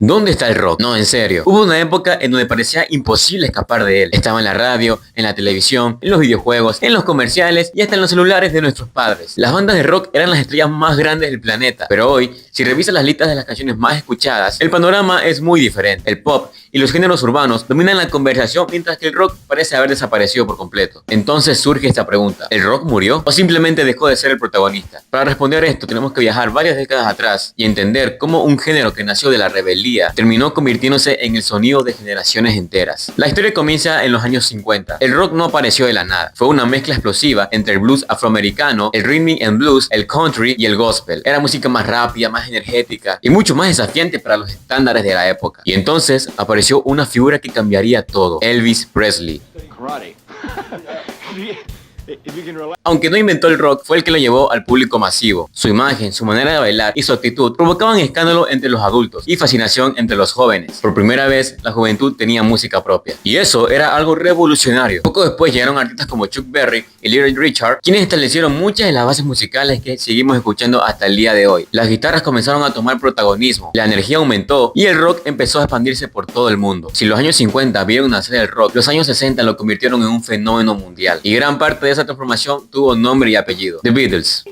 ¿Dónde está el rock? No, en serio. Hubo una época en donde parecía imposible escapar de él. Estaba en la radio, en la televisión, en los videojuegos, en los comerciales y hasta en los celulares de nuestros padres. Las bandas de rock eran las estrellas más grandes del planeta. Pero hoy, si revisas las listas de las canciones más escuchadas, el panorama es muy diferente. El pop y los géneros urbanos dominan la conversación mientras que el rock parece haber desaparecido por completo. Entonces surge esta pregunta: ¿el rock murió o simplemente dejó de ser el protagonista? Para responder esto tenemos que viajar varias décadas atrás y entender cómo un género que nació de la rebeldía terminó convirtiéndose en el sonido de generaciones enteras. La historia comienza en los años 50. El rock no apareció de la nada. Fue una mezcla explosiva entre el blues afroamericano, el rhythm and blues, el country y el gospel. Era música más rápida, más energética y mucho más desafiante para los estándares de la época. Y entonces apareció una figura que cambiaría todo: Elvis Presley. Aunque no inventó el rock, fue el que lo llevó al público masivo. Su imagen, su manera de bailar y su actitud provocaban escándalo entre los adultos y fascinación entre los jóvenes. Por primera vez, la juventud tenía música propia. Y eso era algo revolucionario. Poco después llegaron artistas como Chuck Berry y Little Richard, quienes establecieron muchas de las bases musicales que seguimos escuchando hasta el día de hoy. Las guitarras comenzaron a tomar protagonismo, la energía aumentó y el rock empezó a expandirse por todo el mundo. Si los años 50 vieron nacer el rock, los años 60 lo convirtieron en un fenómeno mundial. Y gran parte de esa transformación tuvo nombre y apellido: The Beatles.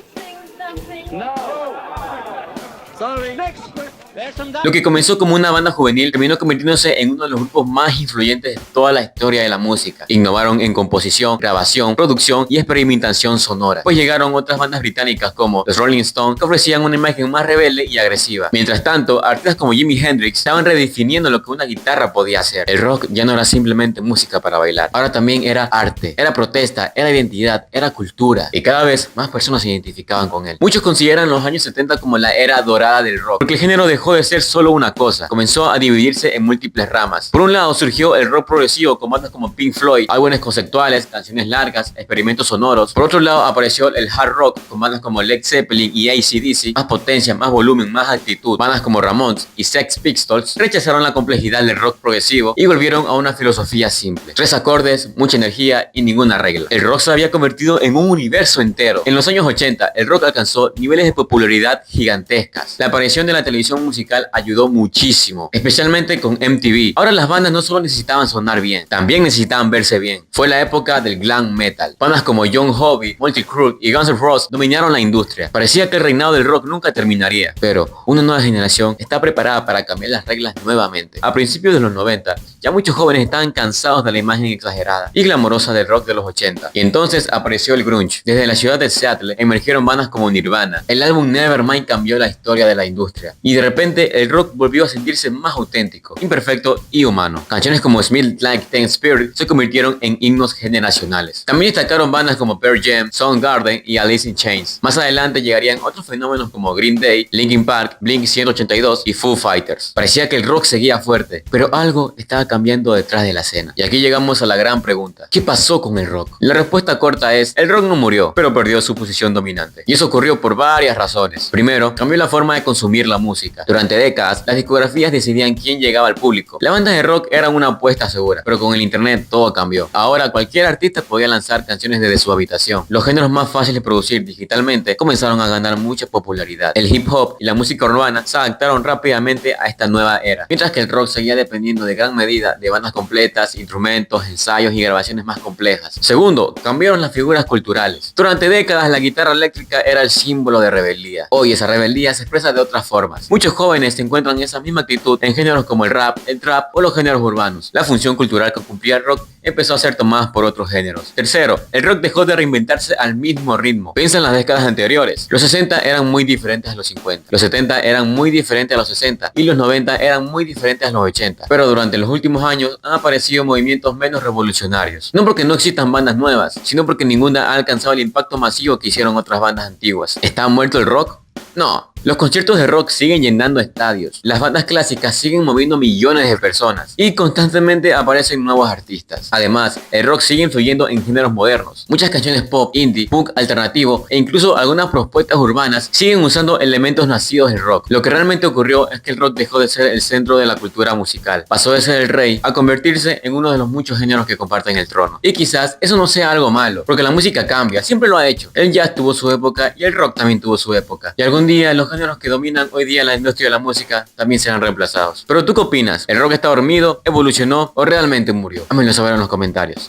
Lo que comenzó como una banda juvenil terminó convirtiéndose en uno de los grupos más influyentes de toda la historia de la música. Innovaron en composición, grabación, producción y experimentación sonora. Pues llegaron otras bandas británicas como los Rolling Stones, que ofrecían una imagen más rebelde y agresiva. Mientras tanto, artistas como Jimi Hendrix estaban redefiniendo lo que una guitarra podía hacer. El rock ya no era simplemente música para bailar, ahora también era arte, era protesta, era identidad, era cultura. Y cada vez más personas se identificaban con él. Muchos consideran los años 70 como la era dorada del rock, porque el género dejó de ser solo una cosa, comenzó a dividirse en múltiples ramas. Por un lado surgió el rock progresivo con bandas como Pink Floyd, álbumes conceptuales, canciones largas, experimentos sonoros. Por otro lado apareció el hard rock con bandas como Led Zeppelin y AC/DC, más potencia, más volumen, más actitud. Bandas como Ramones y Sex Pistols rechazaron la complejidad del rock progresivo y volvieron a una filosofía simple: 3 acordes, mucha energía y ninguna regla. El rock se había convertido en un universo entero. En los años 80 el rock alcanzó niveles de popularidad gigantescas. La aparición de la televisión musical ayudó muchísimo, especialmente con MTV. Ahora las bandas no solo necesitaban sonar bien, también necesitaban verse bien. Fue la época del glam metal. Bandas como John Hobby, Motley Crue y Guns N' Roses dominaron la industria. Parecía que el reinado del rock nunca terminaría, pero una nueva generación está preparada para cambiar las reglas nuevamente. A principios de los 90, ya muchos jóvenes estaban cansados de la imagen exagerada y glamorosa del rock de los 80. Y entonces apareció el grunge. Desde la ciudad de Seattle emergieron bandas como Nirvana. El álbum Nevermind cambió la historia de la industria. Y de repente el rock volvió a sentirse más auténtico, imperfecto y humano. Canciones como Smell Like Teen Spirit se convirtieron en himnos generacionales. También destacaron bandas como Pearl Jam, Soundgarden y Alice in Chains. Más adelante llegarían otros fenómenos como Green Day, Linkin Park, Blink-182 y Foo Fighters. Parecía que el rock seguía fuerte, pero algo estaba cambiando detrás de la escena. Y aquí llegamos a la gran pregunta: ¿qué pasó con el rock? La respuesta corta es: el rock no murió, pero perdió su posición dominante. Y eso ocurrió por varias razones. Primero, cambió la forma de consumir la música. Durante décadas, las discografías decidían quién llegaba al público. Las bandas de rock eran una apuesta segura, pero con el internet todo cambió. Ahora cualquier artista podía lanzar canciones desde su habitación. Los géneros más fáciles de producir digitalmente comenzaron a ganar mucha popularidad. El hip hop y la música urbana se adaptaron rápidamente a esta nueva era, mientras que el rock seguía dependiendo de gran medida de bandas completas, instrumentos, ensayos y grabaciones más complejas. Segundo, cambiaron las figuras culturales. Durante décadas la guitarra eléctrica era el símbolo de rebeldía. Hoy esa rebeldía se expresa de otras formas. Muchos jóvenes se encuentran esa misma actitud en géneros como el rap, el trap o los géneros urbanos. La función cultural que cumplía el rock empezó a ser tomada por otros géneros. Tercero, el rock dejó de reinventarse al mismo ritmo. Piensa en las décadas anteriores. Los 60 eran muy diferentes a los 50. Los 70 eran muy diferentes a los 60 y los 90 eran muy diferentes a los 80. Pero durante los últimos años han aparecido movimientos menos revolucionarios. No porque no existan bandas nuevas, sino porque ninguna ha alcanzado el impacto masivo que hicieron otras bandas antiguas. ¿Está muerto el rock? No. Los conciertos de rock siguen llenando estadios, las bandas clásicas siguen moviendo millones de personas y constantemente aparecen nuevos artistas. Además, el rock sigue influyendo en géneros modernos. Muchas canciones pop, indie, punk alternativo e incluso algunas propuestas urbanas siguen usando elementos nacidos del rock. Lo que realmente ocurrió es que el rock dejó de ser el centro de la cultura musical. Pasó de ser el rey a convertirse en uno de los muchos géneros que comparten el trono. Y quizás eso no sea algo malo, porque la música cambia, siempre lo ha hecho. El jazz tuvo su época y el rock también tuvo su época. Y algún día los géneros que dominan hoy día en la industria de la música también serán reemplazados. Pero ¿tú qué opinas? ¿El rock está dormido, evolucionó o realmente murió? Hámelo saber en los comentarios.